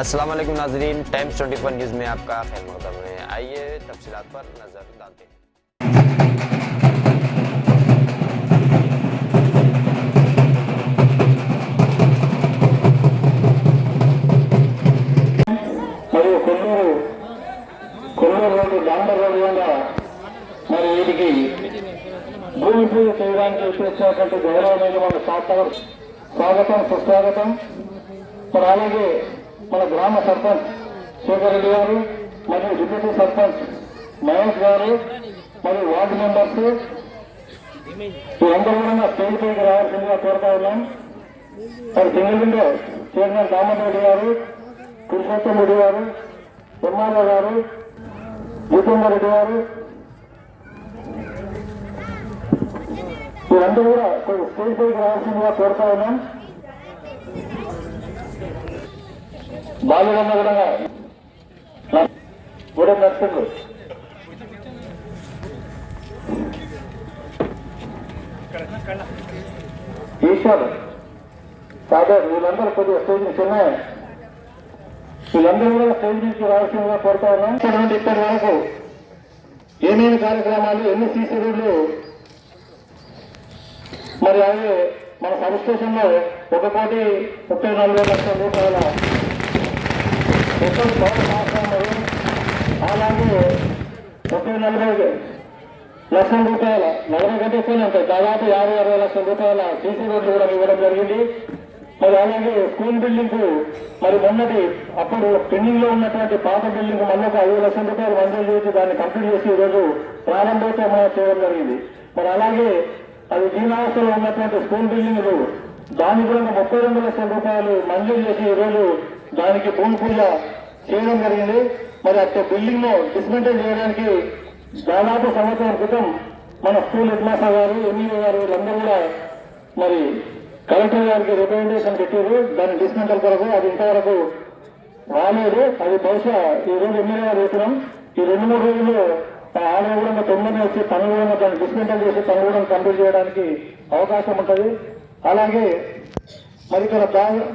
अस्सलाम वालेकुम नाज़रीन, टाइम्स 24 न्यूज़ में आपका खैर मक़दम है। आइए तफसीलात पर नज़र डालते हैं। మరియు కొల్లూరు రోడ్డు డాంబర్ రోడ్డు వల్ల మరి వీటికి భూమి పూజ చేయడానికి వచ్చినటువంటి గౌరవమైన మన స్వాగతం సుస్వాగతం. మరి అలాగే మన గ్రామ సర్పంచ్ శేఖర్ రెడ్డి గారు మరియు డిప్యూటీ సర్పంచ్ మహేష్ గారు మరియు వార్డు మెంబర్స్ వీరందరూ కూడా స్టేజ్ పైకి రావాల్సిందిగా కోరుతా ఉన్నాం. మరి single window chairman Damodar Reddy గారు, పురుషోత్తం రెడ్డి గారు, ఎంఆర్ఓ గారు, జితేందర్ రెడ్డి గారు వీరందరూ కూడా స్టేజ్ పైకి రావాల్సిందిగా కోరుతా ఉన్నాం. బాలుగన్న కూడా నర్సులు ఈశ్వర్ సాదర్ వీళ్ళందరూ కొద్దిగా స్టేజ్ చిన్న వీళ్ళందరూ కూడా స్టేజ్ నుంచి రావాల్సిందిగా కోరుతా ఉన్నాం. ఇప్పటి వరకు ఏమేమి కార్యక్రమాలు, ఎన్ని సీసీ రోడ్లు మరి అవి మన సబ్ స్టేషన్ లో 1,34,00,000 రూపాయల ఎక్కడ సంవత్సరం, అలాగే 40,00,000 రూపాయల 40 కంటే ఎక్కువనే ఉంటాయి, దాదాపు 50-60 లక్షల రూపాయల సీసీ రోడ్లు కూడా ఇవ్వడం జరిగింది. మరి అలాగే స్కూల్ బిల్డింగ్ మరి మొన్నటి అప్పుడు పెండింగ్ లో ఉన్నటువంటి పాత బిల్డింగ్ మళ్ళీ 5 లక్షల రూపాయలు మంజూరు చేసి దాన్ని కంప్లీట్ చేసి ఈరోజు ప్రారంభోత్సవం చేయడం జరిగింది. మరి అలాగే అది దీనావస్థలో ఉన్నటువంటి స్కూల్ బిల్డింగ్లు దానికి కూడా 32 లక్షల రూపాయలు మంజూరు చేసి ఈరోజు దానికి భూమి పూజ చేయడం జరిగింది. మరి అక్కడ బిల్డింగ్ ను డిస్మెంటల్ చేయడానికి దాదాపు సంవత్సరం క్రితం మన స్కూల్ హెడ్ మాస్టర్ గారు, ఎంఈఓ గారు వీళ్ళందరూ కూడా మరి కలెక్టర్ గారికి రికమెండేషన్ పెట్టారు దాన్ని డిస్మెంటల్ కొరకు. అది ఇంతవరకు రాలేదు. అది బహుశా ఈ రోజు ఎమ్మెల్యే గారు చెప్పడం ఈ 2-3 రోజుల్లో ఆలయం కూడా తొందరగా వచ్చి పనులు కూడా దాన్ని డిస్మెంటల్ చేసి పనులు కూడా కంప్లీట్ చేయడానికి అవకాశం ఉంటుంది. అలాగే మరి ఇక్కడ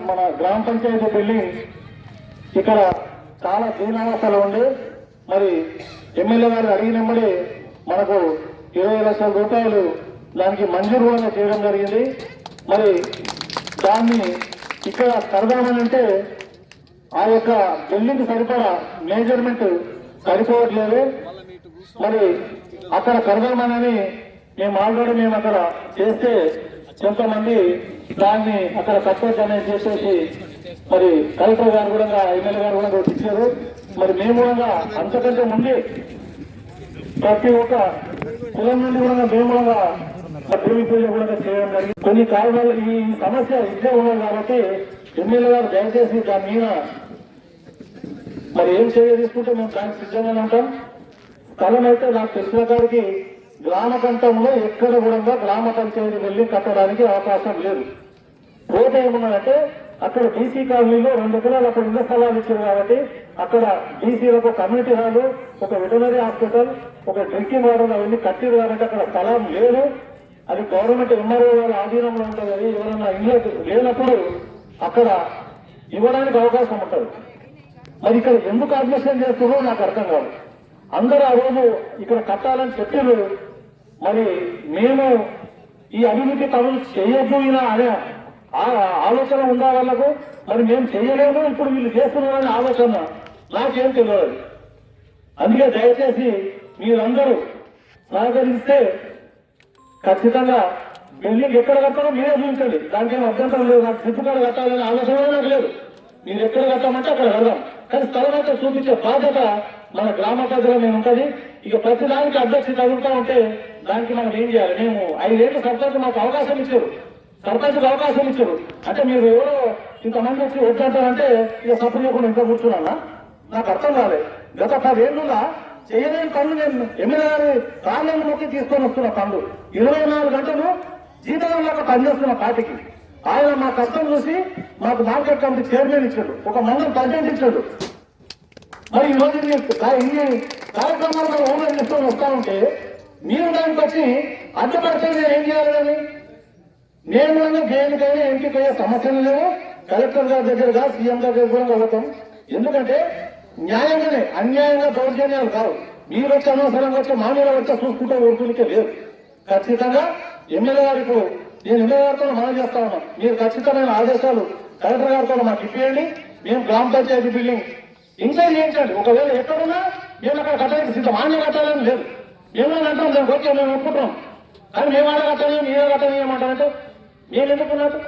మన గ్రామ పంచాయతీ బిల్డింగ్ ఇక్కడ చాలా దీనావస్థలో ఉండి మరి ఎమ్మెల్యే గారు అడిగినమ్మడి మనకు 20 లక్షల రూపాయలు దానికి మంజూరు కూడా చేయడం జరిగింది. మరి దాన్ని ఇక్కడ కడదామనంటే ఆ యొక్క బిల్డింగ్ సరిపడా మేజర్మెంట్ సరిపోవట్లేదు. మరి అక్కడ కడదామని మేము అక్కడ చేస్తే కొంతమంది దాన్ని అక్కడ కట్టొచ్చని చెప్పేసి మరి కలెక్టర్ గారు కూడా ఎమ్మెల్యే గారు కూడా ఇచ్చారు. మరి మేము కూడా అంతకంటే ముందే ప్రతి ఒక్క కులం నుండి కూడా మేము కూడా భూమి పూజ కూడా చేయడం జరిగింది. కొన్ని కారణాలు ఈ సమస్య ఇట్లే ఉన్నది కాబట్టి ఎమ్మెల్యే గారు దయచేసి దాని మీద మరి ఏం చర్య తీసుకుంటే మేము దానికి సిద్ధంగానే ఉంటాం. స్థలం అయితే నాకు తెలిసిన కాడికి గ్రామ కంఠంలో ఎక్కడ కూడా గ్రామ పంచాయతీ వెళ్ళి కట్టడానికి అవకాశం లేదు. పోతే ఏమన్నారంటే అక్కడ బీసీ కాలనీలో 2 ఎకరాలు అక్కడ ఇళ్ల స్థలాలు ఇచ్చారు కాబట్టి అక్కడ బీసీలకు కమ్యూనిటీ హాలు, ఒక వెటనరీ హాస్పిటల్, ఒక డ్రింకింగ్ వాటర్ అవన్నీ కట్టిరు కాబట్టి అక్కడ స్థలం లేదు. అది గవర్నమెంట్ ఎంఆర్ఓ వాళ్ళ ఆధీనంలో ఉంటుంది. అది ఎవరైనా ఇల్లు లేనప్పుడు అక్కడ ఇవ్వడానికి అవకాశం ఉంటుంది. మరి ఇక్కడ ఎందుకు అడ్మిషన్ చేస్తున్నారో నాకు అర్థం కాదు. అందరూ ఆ రోజు ఇక్కడ కట్టాలని చెప్పారు. మరి మేము ఈ అభివృద్ధి పనులు చేయొద్దు ఇలా అనే ఆలోచన ఉందా వాళ్ళకు. మరి మేము చేయలేము, ఇప్పుడు వీళ్ళు చేస్తున్నారనే ఆలోచన నాకేం తెలియదు. అందుకే దయచేసి మీరందరూ సహకరిస్తే ఖచ్చితంగా బిల్డింగ్ ఎక్కడ కట్టాలో మీరే చూపించండి. దానికి ఏం అభ్యంతరం లేదు. నాకు సిద్ధుకాడ కట్టాలనే ఆలోచన నాకు లేదు. మీరు ఎక్కడ కట్టామంటే అక్కడ వెళ్దాం. కానీ స్థలం అయితే చూపించే బాధ్యత మన గ్రామ ప్రజల మీద ఉంటుంది. ఇక ప్రతి దానికి అధ్యక్షత చదువుతూ ఉంటే దానికి మనం ఏం చేయాలి? మేము 5 ఏళ్ళు సర్పంచ్ మాకు అవకాశం ఇచ్చారు, సర్పంచ్కి అవకాశం ఇచ్చారు. అంటే మీరు ఎవరో ఇంతమంది వచ్చి వద్దంటారంటే ఇక సపోర్ట్ చేయకుండా ఇంకా కూర్చున్నా నాకు అర్థం కాలేదు. గత 10 ఏళ్ళుగా చేయలేని పనులు నేను ఎమ్మెల్యే గారి ప్రాణంలోకి తీసుకొని వస్తున్న పనులు 24 గంటలు జీతాలకు పనిచేస్తున్న పార్టీకి ఆయన మా కష్టం చూసి మాకు మార్కెట్ కమిటీ చైర్మన్ ఇచ్చాడు, ఒక మండలం ప్రెసిడెంట్ ఇచ్చాడు. మరి ఈ రోజు ఈ కార్యక్రమాల్లో ఓపెన్ చేసుకొని వస్తా ఉంటే మీరు దానికి వచ్చి అడ్డుపడితే నేను ఏం చేయాలని నేను దేనికైనా ఎంపికయ్యే సమస్యలు లేవు. కలెక్టర్ గారి దగ్గరగా సీఎం దగ్గర కూడా వెళ్తాం. ఎందుకంటే న్యాయంగానే అన్యాయంగా దౌర్జన్యాలు కావు. మీరు వచ్చి అనవసరంగా వచ్చి మా మీద వచ్చి చూసుకుంటూ ఊరుకునికే లేదు. ఖచ్చితంగా ఎమ్మెల్యే గారు ఇప్పుడు నేను ఎమ్మెల్యే గారితో మనం చేస్తా ఉన్నాం. మీరు ఖచ్చితమైన ఆదేశాలు కలెక్టర్ గారితో మాకు ఇప్పియండి. మేము గ్రామ పంచాయతీ బిల్డింగ్ ఇంకా చేయించండి. ఒకవేళ ఎక్కడున్నా మేము అక్కడ కట్టడానికి సిద్ధం. ఆనే కట్టాలని లేదు. మేము అంటాం దానికి ఓకే మేము ఒప్పుకుంటాం. కానీ మేము ఆడ కట్టలేము మీరే కట్టలేమంటారంటే మేము ఎందుకున్నట్టు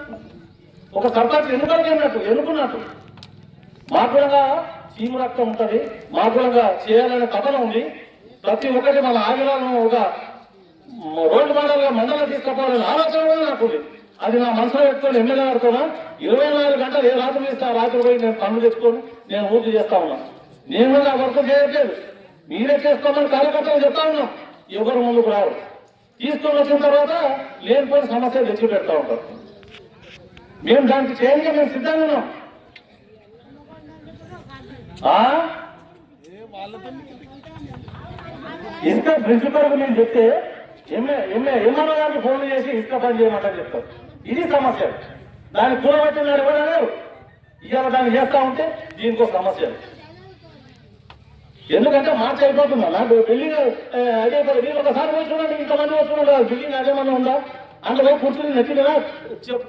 ఒక సర్పంచ్ ఎన్నుకున్నట్టు మాకు కూడా చీము రక్తం ఉంటుంది. మాకు కూడా చేయాలనే తపన ఉంది. ప్రతి ఒక్కటి మన ఆగిరాలను ఒక రోడ్డు మోడల్గా మండలం తీసుకుపోవాలని ఆలోచన కూడా నాకు ఉంది. అది నా మనసులో పెట్టుకొని ఎమ్మెల్యే గారితో 24 గంటలు ఏ రాత్రి ఇస్తే ఆ రాత్రి పోయి నేను పనులు తెచ్చుకొని నేను ఊరికి చేస్తా ఉన్నాను. నేను నా వర్క్ చేయట్లేదు. మీరే చేసుకోమని కార్యకర్తలు చెప్తా ఉన్నాం. ఎవరు ముందుకు రారు. తీసుకొని వచ్చిన తర్వాత లేనిపోయిన సమస్యలు తెచ్చి పెడతా ఉంటారు. మేము దానికి చేయడానికి మేము సిద్ధంగా ఉన్నాం. ఇసుక బ్రిడ్జ్ కొరకు నేను చెప్తే ఎంఆర్ఓ గారికి ఫోన్లు చేసి ఇసుక పని చేయమంటారు చెప్తారు. ఇది సమస్య. దాన్ని కూడబెట్టినాడు కూడా లేరు. ఇవాళ దాన్ని చేస్తా ఉంటే దీనికో సమస్య. ఎందుకంటే మార్చి అయిపోతుందా నాకు బిల్డింగ్ అయిపోతుంది. మీరు ఒకసారి పోయి చూడండి, ఇంతమంది వస్తున్నాడు బిల్డింగ్ అదేమన్నా ఉందా అందులో కూర్చుని నెత్తిగా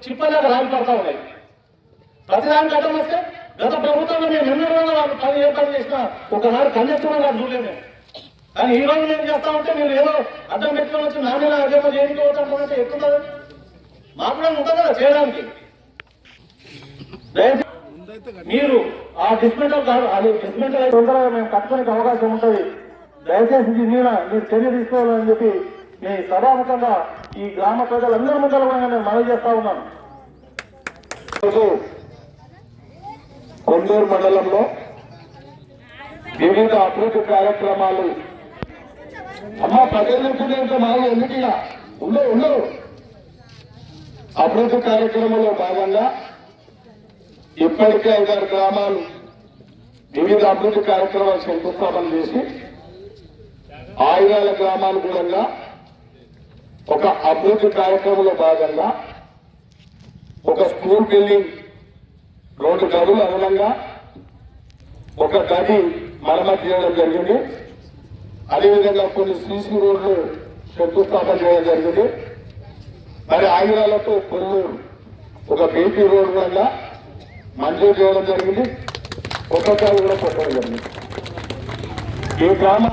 చిప్పలేక రాలి పడతా ఉన్నాయి. ప్రతిదానికి అడ్డం వస్తే గత ప్రభుత్వంలో మేము ఎన్నో రోజులు వాళ్ళు పని ఏ పని చేసినా ఒకనాడు కన్యత్వం గారు చూడలేము. కానీ ఈ రోజు నేను చేస్తా ఉంటే మీరు ఏదో అడ్డం పెట్టుకొని వచ్చి నాన్న అదేమో చేయించుకోవచ్చు ఎక్కువ మాకు కూడా ఉంటుంది కదా చేయడానికి. మీరు ఆ డిస్మెంటల్ కాదు అది డిస్మెంటల్ అయితే తొందరగా మేము కట్టుకునే అవకాశం ఉంటుంది. దయచేసి మీరు చర్య తీసుకోవాలని చెప్పి మీ సభాముఖంగా ఈ గ్రామ ప్రజలందరి ముందర కూడా నేను మనవి చేస్తా ఉన్నాను. కొండూరు మండలంలో వివిధ అభివృద్ధి కార్యక్రమాలు ప్రజలు మాకు ఎందుకు ఉండవు అభివృద్ధి కార్యక్రమంలో భాగంగా ఇప్పటికే 5 గ్రామాలు వివిధ అభివృద్ధి కార్యక్రమాలు శంకుస్థాపన చేసి 5 గ్రామాలు కూడా ఒక అభివృద్ధి కార్యక్రమంలో భాగంగా ఒక స్కూల్ బిల్డింగ్ 2 గదులు అదనంగా ఒక గది మరమ్మతు చేయడం జరిగింది. అదేవిధంగా కొన్ని సీసీ రోడ్లు శంకుస్థాపన చేయడం జరిగింది. మరి ఆగిరాలతో కొల్లూరు ఒక బీపీ రోడ్డు వల్ల మంజూరు చేయడం జరిగింది. ఒక్కొక్కరు కూడా పెట్టడం జరిగింది. ఈ గ్రామ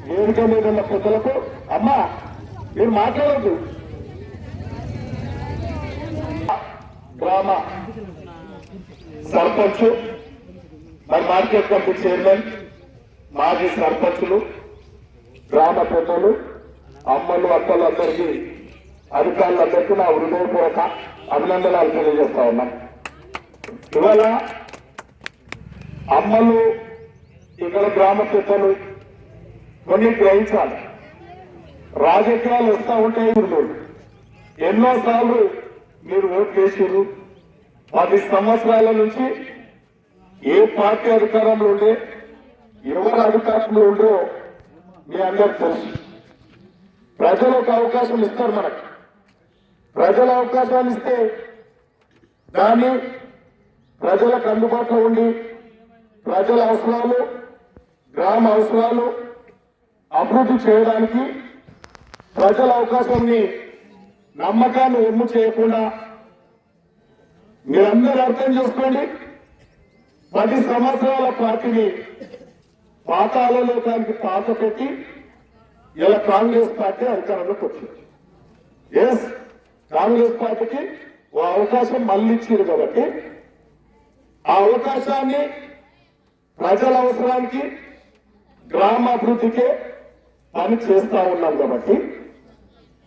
వేదిక మీద ఉన్న పెద్దలకు అమ్మా మీరు మాట్లాడద్దు. గ్రామ సర్పంచ్ మరి మార్కెట్ కమిటీ చైర్మన్ మాజీ సర్పంచులు గ్రామ పెద్దలు అమ్మలు అక్కలు అందరికీ అధికారులందరికీ నా హృదయపూర్వక అభినందనలు తెలియజేస్తా ఉన్నాం. ఇవాళ అమ్మలు ఇక్కడ గ్రామ పెద్దలు కొన్ని గ్రహించాలి. రాజకీయాలు వస్తూ ఉంటాయి. ఎన్నోసార్లు మీరు ఓట్లు వేసారు. 10 సంవత్సరాల నుంచి ఏ పార్టీ అధికారంలో ఉండే ఎవరు అధికారంలో ఉండో మీ అందరికి తెలుసు. ప్రజలు ఒక అవకాశం ఇస్తారు. మనకు ప్రజల అవకాశాలు ఇస్తే దాన్ని ప్రజలకు అందుబాటులో ఉండి ప్రజల అవసరాలు గ్రామ అవసరాలు అభివృద్ధి చేయడానికి ప్రజల అవకాశాన్ని నమ్మకాన్ని ఒమ్ము చేయకుండా మీరందరూ అర్థం చేసుకోండి. 10 సంవత్సరాల పార్టీని పాతాళలోకానికి పాత పెట్టి ఇలా కాంగ్రెస్ పార్టీ అధికారంలోకి వచ్చింది. ఎస్ కాంగ్రెస్ పార్టీకి ఓ అవకాశం మళ్ళీ ఇచ్చారు కాబట్టి ఆ అవకాశాన్ని ప్రజల అవసరానికి గ్రామాభివృద్ధికే పని చేస్తా ఉన్నాం కాబట్టి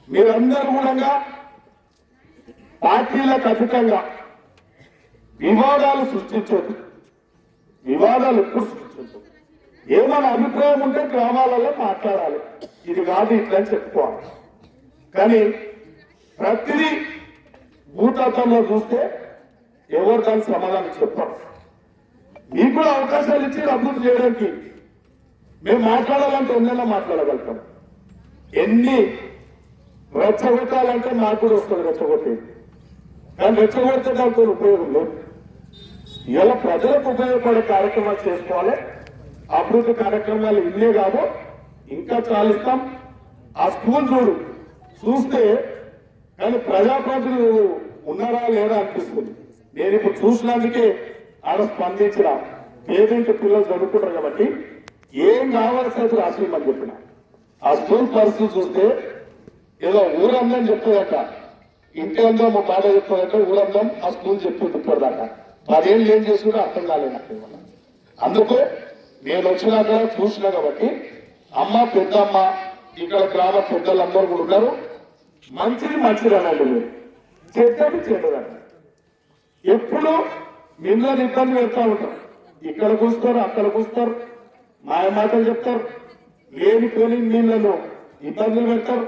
మీరందరూ కూడా పార్టీలకు అతీతంగా వివాదాలు సృష్టించొద్దు. వివాదాలు ఎప్పుడు సృష్టించొద్దు. ఏమైనా అభిప్రాయం ఉంటే గ్రామాలలో మాట్లాడాలి. ఇది కాదు ఇట్లా అని చెప్పుకోవాలి. కానీ ప్రతిదీ భూతత్వంలో చూస్తే ఎవరు దానికి సమాధానం చెప్పారు. మీకు కూడా అవకాశాలు ఇచ్చి అభివృద్ధి చేయడానికి మేము మాట్లాడాలంటే ఎన్నైనా మాట్లాడగలుగుతాం. ఎన్ని రెచ్చగొట్టాలంటే నాకు కూడా వస్తుంది రెచ్చగొట్టేది. కానీ రెచ్చగొడితే దానికి ఉపయోగం లేదు. ఇలా ప్రజలకు ఉపయోగపడే కార్యక్రమాలు చేసుకోవాలి. అభివృద్ధి కార్యక్రమాలు ఇల్లే కాదు ఇంకా చాలిస్తాం. ఆ స్కూల్ చూస్తే కానీ ప్రజాప్రతినిధులు ఉన్నారా లేదా అనిపిస్తుంది. నేను ఇప్పుడు చూసినందుకే ఆడ స్పందించిన పేదింటి పిల్లలు చదువుకుంటారు కాబట్టి ఏం కావాల్సినది రాసిమని చెప్పిన. ఆ స్కూల్ పరిస్థితి చూస్తే ఏదో ఊరందం చెప్తుందట, ఇంటి అందం మా మాట చెప్తుందట, ఊరందం ఆ స్కూల్ చెప్తుంది ఇప్పటిదాకా. మరేళ్ళు ఏం చేసుకుంటే అర్థం కాలేదు నాకు. అందుకు నేను వచ్చినాక చూసినా కాబట్టి అమ్మ పెద్దమ్మ ఇక్కడ గ్రామ పెద్దలందరూ కూడా ఉన్నారు. మంచిది అనండి, మీరు చెడ్డది చెడ్డదండి. ఎప్పుడు మిమ్మల్ని ఇబ్బంది పెడతా ఉంటారు. ఇక్కడ కూస్తారు అక్కడ కూస్తారు, మాయ మాటలు చెప్తారు, లేనిపోని నీళ్లను ఇబ్బందులు పెడతారు,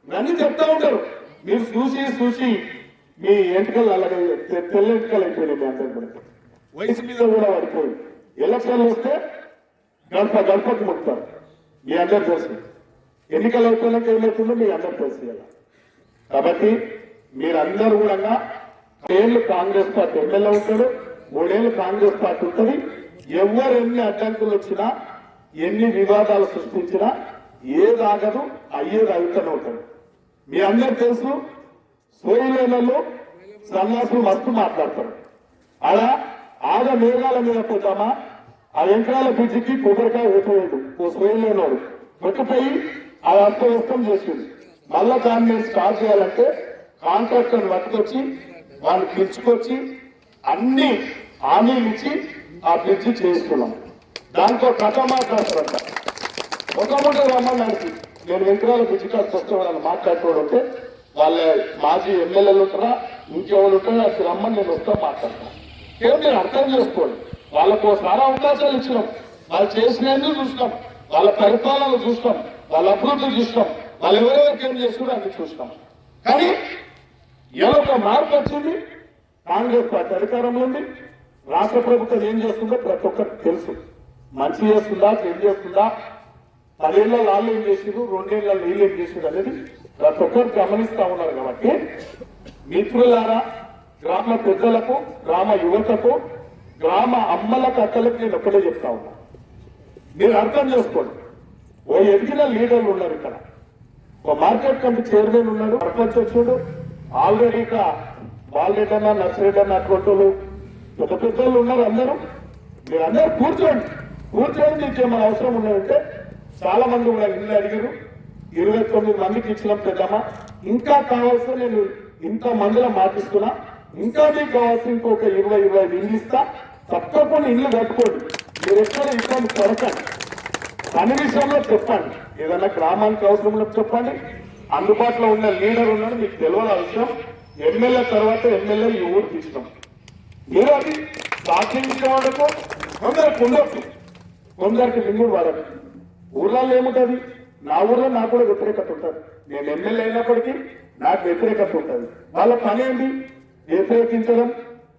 ఇవన్నీ చెప్తా ఉంటారు. మీరు చూసి మీ ఎంటకలు అలాగే తెల్ల ఎంటకలు అయిపోయినాయి. మీ అందరి కూడా వయసు మీద కూడా పడిపోయి ఎలక్షన్లు వస్తే గడపకు ముట్టారు. మీ అందరు తెలుసు ఎన్నికలు అయిపోయినాక ఏమవుతుందో మీ అందరు తెలుసు కదా. కాబట్టి మీరందరూ కూడా 3 ఏళ్ళు కాంగ్రెస్ పార్టీ ఎమ్మెల్యే ఉంటాడు, 3 ఏళ్ళు కాంగ్రెస్ పార్టీ ఉంటుంది. ఎవరు ఎన్ని అడ్డంకులు వచ్చినా ఎన్ని వివాదాలు సృష్టించినా ఏది ఆగదు, అయ్యేది అవుతూనే ఉంటుంది. మీ అందరు తెలుసు సోయిలేనలో సన్యాసులు మస్తు మాట్లాడతారు. అలా ఆగ మేఘాల మీద పోతామా, ఆ యంత్రాల బ్రిడ్జికి కొబ్బరికాయ వేయలేదు ఓ సోయిలేనోడు పెట్టిపోయి అది అస్తవ్యస్తం చేసింది. మళ్ళా దాన్ని నేను స్టార్ట్ చేయాలంటే కాంట్రాక్టర్ని పట్టుకొచ్చి వాళ్ళు పిలుచుకొచ్చి అన్ని హామీలు ఇచ్చి ఆ బ్రిడ్జి చేస్తున్నాం. దాంతో కథ మాట్లాడతారంట. ఒక ముఠ రమ్మని అడిగి నేను యంత్రాల బ్రిడ్జి కాడికి వస్తే వాళ్ళని మాట్లాడుకోవాలంటే వాళ్ళ మాజీ ఎమ్మెల్యేలు ఉంటారా ఇంకెవరు ఉంటారో అది రమ్మని నేను వస్తా మాట్లాడతాను. ఏం నేను అర్థం చేసుకోండి. వాళ్ళకు చాలా అవకాశాలు ఇచ్చినాం, వాళ్ళు చేసినందుకు చూసినాం, వాళ్ళ పరిపాలన చూసినాం, వాళ్ళ అభివృద్ధి చూసినాం, వాళ్ళు ఎవరెవరికి ఏం చేస్తున్నారో అది చూసినాం. కానీ ఎలా ఒక మార్పు వచ్చింది. కాంగ్రెస్ పార్టీ అధికారంలో ఉంది. రాష్ట్ర ప్రభుత్వం ఏం చేస్తుందో ప్రతి ఒక్కరికి తెలుసు. మంచి చేస్తుందా, చెడు చేస్తుందా, 10 ఏళ్ళ వాళ్ళు ఏం చేసిరు, 2 ఏళ్ళ వీళ్ళు ఏం చేసిరు అనేది ప్రతి ఒక్కరు గమనిస్తా ఉన్నారు. కాబట్టి మిత్రులారా, గ్రామ పెద్దలకు, గ్రామ యువతకు, గ్రామ అమ్మలకు, అక్కలకు నేను ఒక్కటే చెప్తా ఉన్నా. మీరు అర్థం చేసుకోండి. ఓ ఎదిగిన లీడర్లు ఉన్నారు ఇక్కడ. ఓ మార్కెట్ కమిటీ చైర్మన్ ఉన్నాడు, సర్పంచ్ వచ్చాడు. ఆల్రెడీ ఇక బాలరెడ్డి అన్న, నర్సిరెడ్డి అన్న అటువంటి పెద్ద పెద్దలు ఉన్నారు. అందరూ మీరందరూ కూర్చోండి. మీకు ఏమైనా అవసరం ఉన్నాయంటే చాలా మంది కూడా ఇల్లు అడిగారు. 29 మందికి ఇచ్చినాం పెద్దమ్మ. ఇంకా కావాల్సిన నేను ఇంత మందిలో మాటిస్తున్నా. ఇంకా మీకు కావాల్సిన ఇంకొక 20-25 ఇల్లు ఇస్తా. తప్పకుండా ఇల్లు కట్టుకోండి. మీరు ఎక్కడ ఇబ్బంది పడకండి. పని విషయంలో చెప్పండి. ఏదైనా గ్రామానికి అవసరం ఉన్నప్పుడు చెప్పండి. అందుబాటులో ఉన్న లీడర్ ఉన్నాడు, మీకు తెలియని అవసరం. ఎమ్మెల్యే తర్వాత ఎమ్మెల్యే ఈ ఊరికి ఇచ్చినాం. మీరు అది సాధించిన వాళ్ళకు కొందరికి ఉండొచ్చు, కొందరికి మింగుడు వాడదు. ఊర్లలో ఏముంటుంది, నా ఊర్లో నాకు కూడా వ్యతిరేకత ఉంటుంది. నేను ఎమ్మెల్యే అయినప్పటికీ నాకు వ్యతిరేకత ఉంటుంది. వాళ్ళ పని ఏంటి? వ్యతిరేకించడం,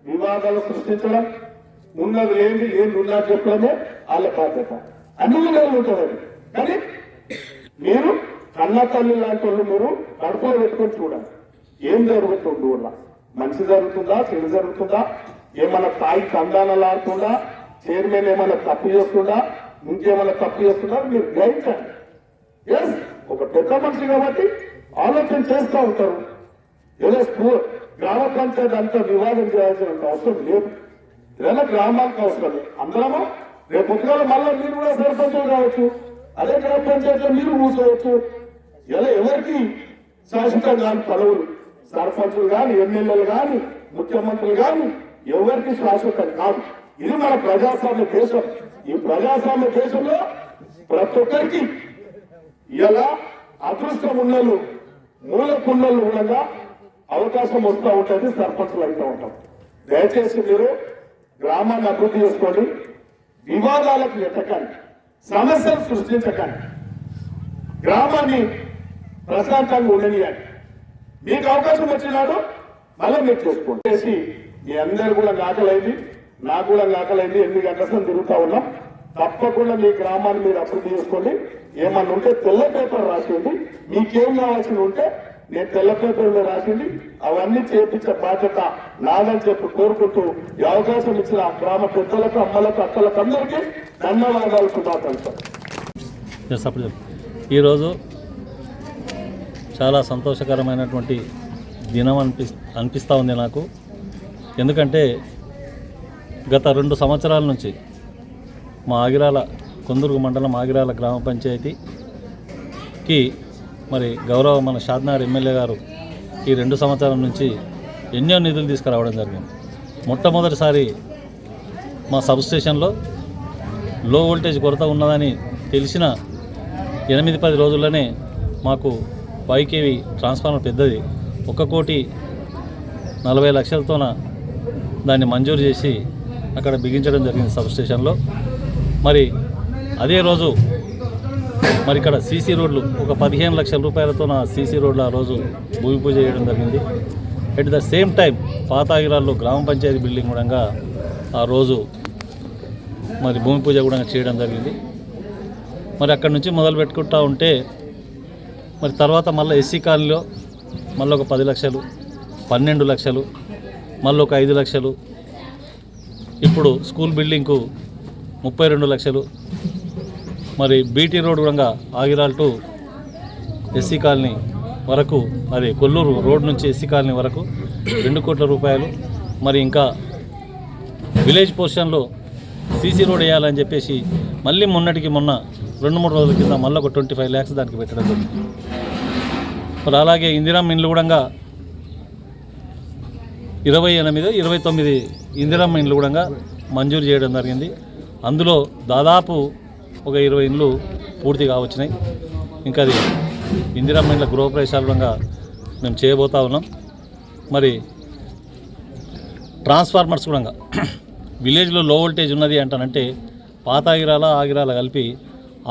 వివాదాలు సృష్టించడం, ఉన్నది లేని ఉన్నా చెప్పడమే వాళ్ళ బాధ్యత. అన్ని ఊళ్ళలో ఉంటుంది. కానీ మీరు కన్న తల్లి లాంటి వాళ్ళు మీరు కడుపులో పెట్టుకొని చూడాలి. ఏం జరుగుతుంది ఊళ్ళో? మంచి జరుగుతుందా, చెడు జరుగుతుందా, ఏమన్నా తాయి కందానలాడుతుందా, చైర్మన్ ఏమైనా తప్పు చేస్తుందా, ఇంకేమైనా తప్పు చేస్తుందా మీరు గ్రహించండి. ఎస్, ఒక పెద్ద మనిషి కాబట్టి ఆలోచన చేస్తూ ఉంటారు. ఏదో గ్రామ పంచాయతీ అంతా వివాదం చేయాల్సిన అవసరం లేదు. ఏదైనా గ్రామానికి అవసరం. అందరము రేపు ఉద్యోగాలు మళ్ళీ మీరు కూడా సర్పంచులు కావచ్చు, అదే గ్రామ పంచాయతీలో మీరు కూర్చోవచ్చు. ఇలా ఎవరికి శాశ్వతం కాని పదవులు, సర్పంచులు కానీ, ఎమ్మెల్యేలు కానీ, ముఖ్యమంత్రులు కానీ ఎవరికి శాశ్వతం కాదు. ఇది మన ప్రజాస్వామ్య దేశం. ఈ ప్రజాస్వామ్య దేశంలో ప్రతి ఒక్కరికి ఇలా అదృష్టం ఉన్నలు, మూలకున్నలు ఉండగా అవకాశం వస్తూ ఉంటుంది, సర్పంచులు అవుతూ ఉంటాం. దయచేసి మీరు గ్రామాన్ని అభివృద్ధి చేసుకోండి. వివాదాలకు ఎత్తకండి, సమస్యలు సృష్టించకండి, గ్రామాన్ని ప్రశాంతంగా ఉండనియండి. మీకు అవకాశం వచ్చినాడు మళ్ళీ మీరు చూసుకోండి. చేసి మీ అందరు కూడా ఆకలైంది, నాకు కూడా ఆకలైంది. 8 గంటల తిరుగుతా ఉన్నాం. తప్పకుండా మీ గ్రామాన్ని మీరు అభివృద్ధి చేసుకోండి. ఏమన్నా ఉంటే తెల్ల పేపర్ రాసింది, మీకేం కావాల్సి ఉంటే నేను తెల్ల పేపర్ మీద రాసింది అవన్నీ చేపించే బాధ్యత నాదని చెప్పి కోరుకుంటూ ఈ అవకాశం ఇచ్చిన గ్రామ పెద్దలకు అమ్మలకు అక్కలకు అందరికీ ధన్యవాదాలు శుభాకాంక్షలు. ఈరోజు చాలా సంతోషకరమైనటువంటి దినం అనిపిస్తూ ఉంది నాకు. ఎందుకంటే గత 2 సంవత్సరాల నుంచి మా ఆగిరాల కొందుర్గు మండలం ఆగిరాల గ్రామ పంచాయతీకి మరి గౌరవ మన షాద్నగర్ ఎమ్మెల్యే గారు ఈ 2 సంవత్సరాల నుంచి ఎన్నో నిధులు తీసుకురావడం జరిగింది. మొట్టమొదటిసారి మా సబ్స్టేషన్లో లో వోల్టేజ్ కొరత ఉన్నదని తెలిసిన 8-10 రోజుల్లోనే మాకు 5 kV ట్రాన్స్ఫార్మర్ పెద్దది 1,40,00,000తోన దాన్ని మంజూరు చేసి అక్కడ బిగించడం జరిగింది సబ్స్టేషన్లో. మరి అదే రోజు మరి ఇక్కడ సీసీ రోడ్లు ఒక 15 లక్షల రూపాయలతో సీసీ రోడ్లు ఆ రోజు భూమి పూజ చేయడం జరిగింది. అట్ ద సేమ్ టైం పాత ఆగిరాల్లో గ్రామ పంచాయతీ బిల్డింగ్ కూడా ఆ రోజు మరి భూమి పూజ కూడా చేయడం జరిగింది. మరి అక్కడి నుంచి మొదలు పెట్టుకుంటూ ఉంటే మరి తర్వాత మళ్ళీ ఎస్సీ కాలనీలో మళ్ళీ ఒక 10 లక్షలు, 12 లక్షలు, మళ్ళీ ఒక 5 లక్షలు, ఇప్పుడు స్కూల్ బిల్డింగ్కు 32 లక్షలు, మరి బీటీ రోడ్ కూడా ఆగిరాల్ టు ఎస్సీ కాలనీ వరకు, అదే కొల్లూరు రోడ్ నుంచి ఎస్సీ కాలనీ వరకు 2 కోట్ల రూపాయలు. మరి ఇంకా విలేజ్ పోర్షన్లో సీసీ రోడ్ వేయాలని చెప్పేసి మళ్ళీ మొన్నటికి మొన్న 2-3 రోజుల కింద మళ్ళీ ఒక 25 lakhs దానికి పెట్టడం జరిగింది. మరి అలాగే ఇందిరమ్మ ఇండ్లు కూడా 29 ఇందిరమ్మ ఇండ్లు కూడా మంజూరు చేయడం జరిగింది. అందులో దాదాపు ఒక 20 ఇండ్లు పూర్తిగా వచ్చినాయి. ఇంకా అది ఇందిరమ్మ ఇండ్ల గృహప్రవేశాలు కూడా మేము చేయబోతా ఉన్నాం. మరి ట్రాన్స్ఫార్మర్స్ కూడా విలేజ్లో లో వోల్టేజ్ ఉన్నది అంటానంటే పాత ఆగిరాల కలిపి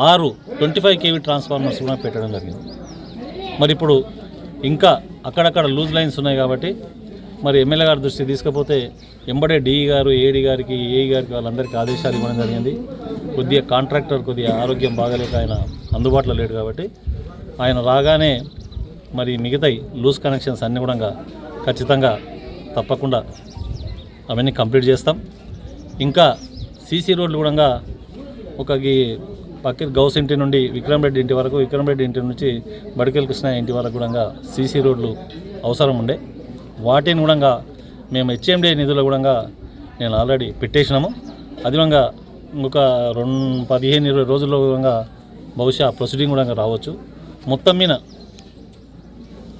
6 25 kV ట్రాన్స్ఫార్మర్స్ కూడా పెట్టడం జరిగింది. మరి ఇప్పుడు ఇంకా అక్కడక్కడ లూజ్ లైన్స్ ఉన్నాయి కాబట్టి మరి ఎమ్మెల్యే గారి దృష్టికి తీసుకపోతే ఎంబడే డిఈ గారు, ఏడీ గారికి, ఏఈ గారికి వాళ్ళందరికీ ఆదేశాలు ఇవ్వడం జరిగింది. కొద్దిగా కాంట్రాక్టర్ కొద్దిగా ఆరోగ్యం బాగలేక ఆయన అందుబాటులో లేడు కాబట్టి ఆయన రాగానే మరి మిగతాయి లూజ్ కనెక్షన్స్ అన్నీ కూడా ఖచ్చితంగా తప్పకుండా అవన్నీ కంప్లీట్ చేస్తాం. ఇంకా సీసీ రోడ్లు కూడా ఒక పక్కన గౌస్ ఇంటి నుండి విక్రమ్ రెడ్డి ఇంటి వరకు, విక్రమ్ రెడ్డి ఇంటి నుంచి బడికెల్ కృష్ణ ఇంటి వరకు కూడా సీసీ రోడ్లు అవసరం ఉండే వాటిని కూడా మేము హెచ్ఎండి నిధులు కూడా నేను ఆల్రెడీ పెట్టేసినాము. అది కూడా ఇంకొక 15-20 రోజుల్లో కూడా బహుశా ప్రొసీడింగ్ కూడా రావచ్చు. మొత్తం మీద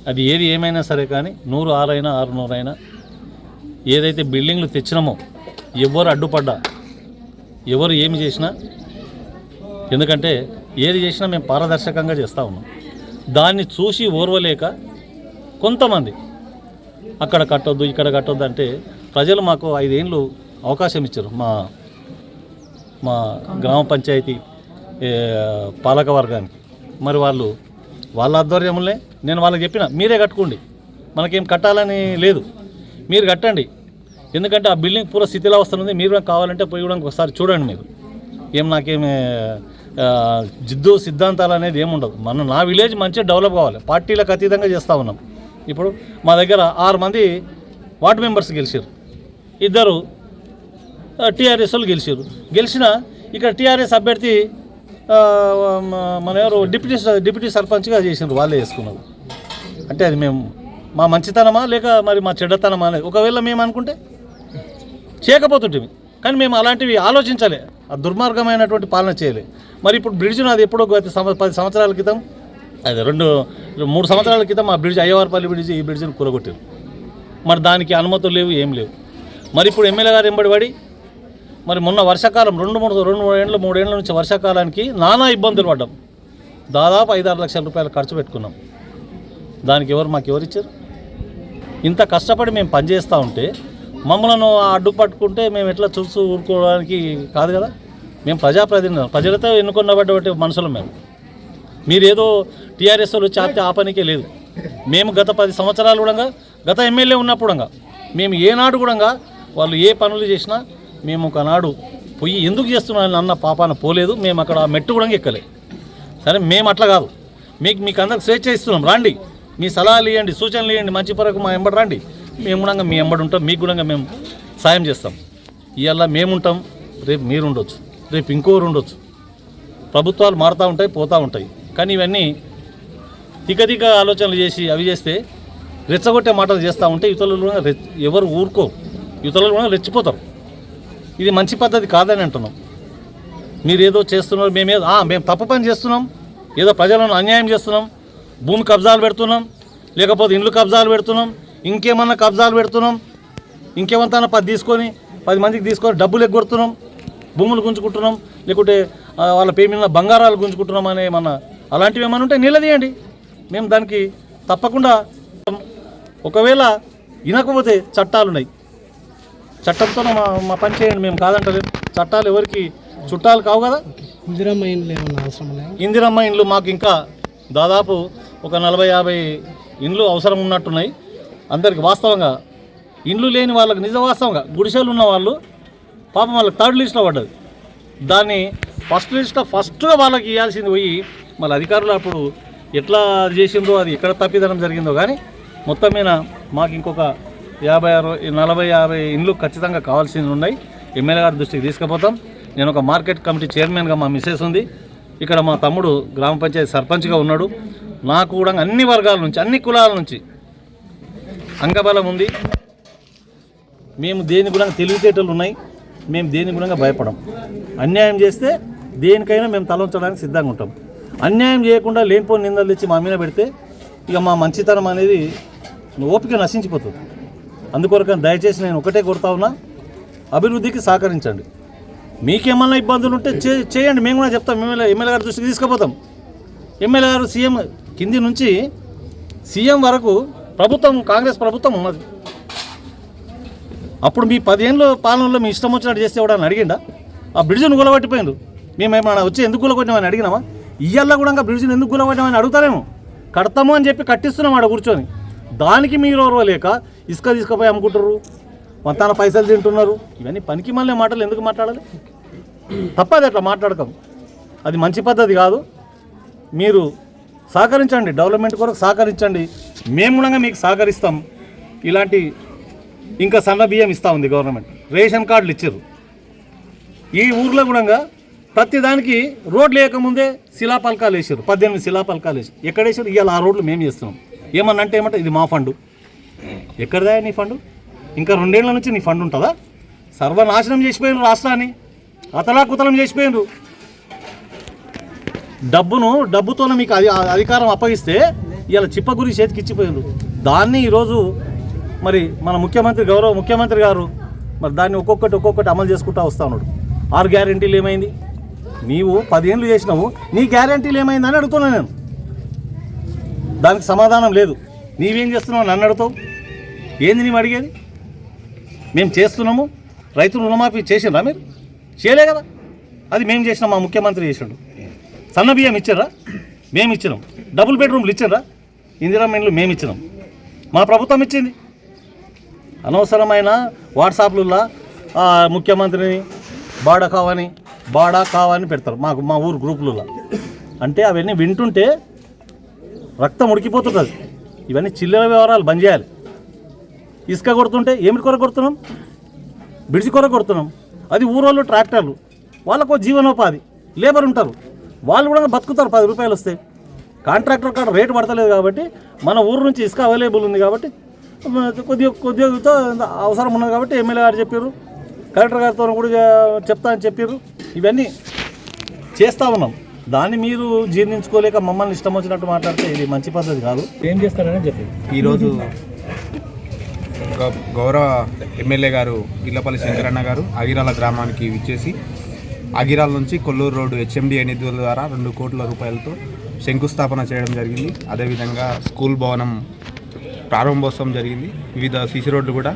అది ఏది ఏమైనా సరే కానీ 100 అయినా 600 అయినా ఏదైతే బిల్డింగ్లు తెచ్చినామో ఎవరు అడ్డుపడ్డా, ఎవరు ఏమి చేసినా, ఎందుకంటే ఏది చేసినా మేము పారదర్శకంగా చేస్తూ ఉన్నాం. దాన్ని చూసి ఓర్వలేక కొంతమంది అక్కడ కట్టొద్దు, ఇక్కడ కట్టొద్దు అంటే ప్రజలు మాకు 5 ఏళ్ళు అవకాశం ఇచ్చారు. మా గ్రామ పంచాయతీ పాలక వర్గానికి. మరి వాళ్ళ ఆధ్వర్యంలోనే నేను వాళ్ళకి చెప్పిన, మీరే కట్టుకోండి, మనకేం కట్టాలని లేదు, మీరు కట్టండి. ఎందుకంటే ఆ బిల్డింగ్ పూర స్థితిలో వస్తుంది. మీరు కావాలంటే పోయి కూడా ఒకసారి చూడండి. మీరు నాకేమి జిద్దు సిద్ధాంతాలు అనేది ఏముండదు. నా విలేజ్ మంచిగా డెవలప్ కావాలి, పార్టీలకు అతీతంగా చేస్తూ ఉన్నాం. ఇప్పుడు మా దగ్గర 6 మంది వార్డు మెంబర్స్ గెలిచారు, 2 టీఆర్ఎస్ వాళ్ళు గెలిచిన ఇక్కడ టీఆర్ఎస్ అభ్యర్థి మన ఎవరు డిప్యూటీ సర్పంచ్గా చేసినారు, వాళ్ళే వేసుకున్నారు. అంటే అది మేము మా మంచితనమా లేక మరి మా చెడ్డతనమా అనేది ఒకవేళ మేము అనుకుంటే చేయకపోతుంటే, కానీ మేము అలాంటివి ఆలోచించాలి. ఆ దుర్మార్గమైనటువంటి పాలన చేయలే. మరి ఇప్పుడు బ్రిడ్జ్ నాది ఎప్పుడో 10 సంవత్సరాల క్రితం, అది 2-3 సంవత్సరాల క్రితం ఆ బ్రిడ్జ్ అయ్యవారిపల్లి బ్రిడ్జ్, ఈ బ్రిడ్జ్ని కూరగొట్టారు. మరి దానికి అనుమతులు లేవు, ఏం లేవు. మరి ఇప్పుడు ఎమ్మెల్యే గారు ఎంబడి మరి మొన్న వర్షాకాలం 3 ఏళ్ళ నుంచి వర్షాకాలానికి నానా ఇబ్బందులు పడ్డాం. దాదాపు 5-6 లక్షల రూపాయలు ఖర్చు పెట్టుకున్నాం. దానికి మాకు ఎవరు ఇచ్చారు? ఇంత కష్టపడి మేము పనిచేస్తూ ఉంటే మమ్మల్ని అడ్డుపట్టుకుంటే మేము ఎట్లా చూసి ఊరుకోవడానికి కాదు కదా. మేము ప్రజాప్రతినిధులు, ప్రజలతో ఎన్నుకున్నటువంటి మనుషులు మేము. మీరేదో టీఆర్ఎస్ వాళ్ళు చాపితే ఆ పనికే లేదు. మేము గత 10 సంవత్సరాలు కూడా, గత ఎమ్మెల్యే ఉన్నప్పుడు మేము ఏనాడు కూడా వాళ్ళు ఏ పనులు చేసినా మేము ఒకనాడు పోయి ఎందుకు చేస్తున్నారని అన్న పాపాన పోలేదు. మేము అక్కడ మెట్టు కూడా ఎక్కలే. సరే మేము అట్లా కాదు, మీకు అందరికి స్వేచ్ఛ ఇస్తున్నాం, రండి మీ సలహాలు ఇవ్వండి, సూచనలు ఇవ్వండి, మంచి పరకు మా ఎంబడి రండి. మేము కూడా మీ ఎంబడి ఉంటాం, మీకు కూడా మేము సాయం చేస్తాం. ఇవాళ మేముంటాం, రేపు మీరు ఉండొచ్చు, రేపు ఇంకోరు ఉండొచ్చు. ప్రభుత్వాలు మారుతూ ఉంటాయి, పోతూ ఉంటాయి. కానీ ఇవన్నీ తిక ఆలోచనలు చేసి అవి చేస్తే రెచ్చగొట్టే మాటలు చేస్తూ ఉంటే ఇతరులు కూడా ఎవరు ఊరుకో, ఇతరులు కూడా రెచ్చిపోతారు. ఇది మంచి పద్ధతి కాదని అంటున్నాం. మీరు ఏదో చేస్తున్నారు, మేము తప్పు పని చేస్తున్నాం, ఏదో ప్రజలను అన్యాయం చేస్తున్నాం, భూమి కబ్జాలు పెడుతున్నాం, లేకపోతే ఇండ్లు కబ్జాలు పెడుతున్నాం, ఇంకేమన్నా కబ్జాలు పెడుతున్నాం, ఇంకేమంతా 10 మందికి తీసుకొని డబ్బులు ఎగ్గొడుతున్నాం, భూములు గుంజుకుంటున్నాం, లేకుంటే వాళ్ళ పేరు బంగారాలు గుంజుకుంటున్నాం అనే ఏమన్నా అలాంటివి ఏమైనా ఉంటే నిలదీయండి. మేము దానికి తప్పకుండా, ఒకవేళ వినకపోతే చట్టాలు ఉన్నాయి, చట్టంతో మా పని చేయండి, మేము కాదంటలేదు. చట్టాలు ఎవరికి చుట్టాలు కావు కదా. ఇందిరమ్మ ఇండ్లు మాకు ఇంకా దాదాపు ఒక 40-50 ఇండ్లు అవసరం ఉన్నట్టున్నాయి అందరికి. వాస్తవంగా ఇండ్లు లేని వాళ్ళకి నిజ వాస్తవంగా గుడిసెలు ఉన్న వాళ్ళు పాపం వాళ్ళకి 3rd లిస్ట్లో పడ్డది. దాన్ని ఫస్ట్గా వాళ్ళకి ఇవ్వాల్సింది పోయి మళ్ళీ అధికారులు అప్పుడు ఎట్లా చేసిందో, అది ఎక్కడ తప్పిదనం జరిగిందో కానీ మొత్తం మీద మాకు ఇంకొక 40-50 ఇండ్లు ఖచ్చితంగా కావాల్సింది ఉన్నాయి. ఎమ్మెల్యే గారి దృష్టికి తీసుకుపోతాం. నేను ఒక మార్కెట్ కమిటీ చైర్మన్గా మా మిసెస్ ఉంది, ఇక్కడ మా తమ్ముడు గ్రామ పంచాయతీ సర్పంచ్గా ఉన్నాడు. నాకు కూడా అన్ని వర్గాల నుంచి, అన్ని కులాల నుంచి అంగబలం ఉంది. మేము దేని కూడా తెలివితేటలు ఉన్నాయి, మేము దేని కూడా భయపడం. అన్యాయం చేస్తే దేనికైనా మేము తలంచడానికి సిద్ధంగా ఉంటాం. అన్యాయం చేయకుండా లేనిపోని నిందలు తెచ్చి మా మీద పెడితే ఇక మా మంచితనం అనేది ఓపిక నశించిపోతుంది. అందుకొరకు దయచేసి నేను ఒకటే కోరుతా ఉన్నా, అభివృద్ధికి సహకరించండి. మీకేమన్నా ఇబ్బందులు ఉంటే చేయండి, మేము కూడా చెప్తాం. ఎమ్మెల్యే గారి దృష్టికి తీసుకుపోతాం. ఎమ్మెల్యే గారు సీఎం కింది నుంచి సీఎం వరకు ప్రభుత్వం, కాంగ్రెస్ ప్రభుత్వం ఉన్నది. అప్పుడు మీ 10 ఏళ్ళ పాలనలో మీ ఇష్టం వచ్చినట్టు చేస్తే ఎవడని అడిగిండా? ఆ బ్రిడ్జిని గులబట్టిపోయిండు. మేమేమన్నా వచ్చి ఎందుకు గులకొట్టినామని అడిగినామా? ఇయ్యాల కూడా బ్రిడ్జిని ఎందుకు గులబట్టినామని అడుగుతారేమో. కడతాము అని చెప్పి కట్టిస్తున్నాం ఆడ కూర్చొని. దానికి మీరు ఓర్వలేక ఇసుక తీసుకుపోయి అమ్ముకుంటారు, మొత్తాన పైసలు తింటున్నారు. ఇవన్నీ పనికి మళ్ళీ మాటలు ఎందుకు మాట్లాడాలి? తప్పది, అట్లా మాట్లాడకం. అది మంచి పద్ధతి కాదు. మీరు సహకరించండి, డెవలప్మెంట్ కొరకు సహకరించండి. మేము కూడా మీకు సహకరిస్తాం. ఇలాంటి ఇంకా సన్న బియ్యం ఇస్తూ ఉంది గవర్నమెంట్, రేషన్ కార్డులు ఇచ్చారు. ఈ ఊర్లో కూడా ప్రతి దానికి రోడ్లు వేయకముందే శిలాపలకాలు వేసారు, 18 శిలాపలకాలు వేసారు. ఎక్కడ వేసారు? ఇవాళ ఆ రోడ్లు మేము చేస్తున్నాం. ఏమన్నంటే ఏమంటే ఇది మా ఫండు. ఎక్కడదా నీ ఫండు? ఇంకా 2 ఏళ్ల నుంచి నీ ఫండ్ ఉంటుందా? సర్వనాశనం చేసిపోయినారు రాష్ట్రాన్ని, అతలాకుతలం చేసిపోయినారు. డబ్బుతో మీకు అధికారం అప్పగిస్తే ఇవాళ చిప్పగురి చేతికి ఇచ్చిపోయినారు. దాన్ని ఈరోజు మరి మన గౌరవ ముఖ్యమంత్రి గారు మరి దాన్ని ఒక్కొక్కటి అమలు చేసుకుంటూ వస్తూ ఉన్నాడు. 6 గ్యారెంటీలు ఏమైంది? నీవు 10 ఏళ్ళు చేసినావు, నీ గ్యారెంటీలు ఏమైందని అడుగుతున్నాను నేను. దానికి సమాధానం లేదు. నీవేం చేస్తున్నావు నన్ను అడుగుతావు? ఏంది నీవు అడిగేది? మేము చేస్తున్నాము. రైతులు రుణమాఫీ చేసినరా? మీరు చేయలే కదా. అది మేము చేసినాం, మా ముఖ్యమంత్రి చేసాడు. సన్న బియ్యం ఇచ్చారా? మేము ఇచ్చినాం. డబుల్ బెడ్రూమ్లు ఇచ్చారా? ఇందిరమ్మ ఇండ్లు మేము ఇచ్చినాం, మా ప్రభుత్వం ఇచ్చింది. అనవసరమైన వాట్సాప్లలో ముఖ్యమంత్రిని బాడా కావని పెడతారు మా ఊరు గ్రూపులలో. అంటే అవన్నీ వింటుంటే రక్తం ఉడికిపోతుంటుంది. ఇవన్నీ చిల్లర వ్యవహారాలు బంద్ చేయాలి. ఇసుక కొడుతుంటే ఏమిటి కొరకు కొడుతున్నాం? బ్రిడ్జి కొరకు కొడుతున్నాం. అది ఊరోళ్ళు ట్రాక్టర్లు, వాళ్ళకు జీవనోపాధి, లేబర్ ఉంటారు, వాళ్ళు కూడా బతుకుతారు. 10 రూపాయలు వస్తాయి. కాంట్రాక్టర్ కాడ రేటు పడతలేదు కాబట్టి మన ఊరు నుంచి ఇసుక అవైలబుల్ ఉంది కాబట్టి కొద్దిగా అవసరం ఉన్నది కాబట్టి ఎమ్మెల్యే గారు చెప్పారు, కలెక్టర్ గారితో కూడా చెప్తా అని చెప్పారు. ఇవన్నీ చేస్తూ ఉన్నాం. దాన్ని మీరు జీర్ణించుకోలేక మమ్మల్ని ఇష్టం వచ్చినట్టు మాట్లాడితే ఇది మంచి పద్ధతి కాదు. ఏం చేస్తారని చెప్పి ఈరోజు గౌరవ ఎమ్మెల్యే గారు ఇళ్లపల్లి శంకరన్న గారు ఆగిరాల గ్రామానికి విచ్చేసి ఆగిరాల నుంచి కొల్లూరు రోడ్డు HMDA నిధుల ద్వారా 2 కోట్ల రూపాయలతో శంకుస్థాపన చేయడం జరిగింది. అదేవిధంగా స్కూల్ భవనం ప్రారంభోత్సవం జరిగింది. వివిధ CC రోడ్లు కూడా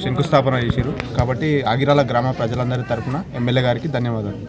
శంకుస్థాపన చేశారు. కాబట్టి ఆగిరాల గ్రామ ప్రజలందరి తరఫున ఎమ్మెల్యే గారికి ధన్యవాదాలు.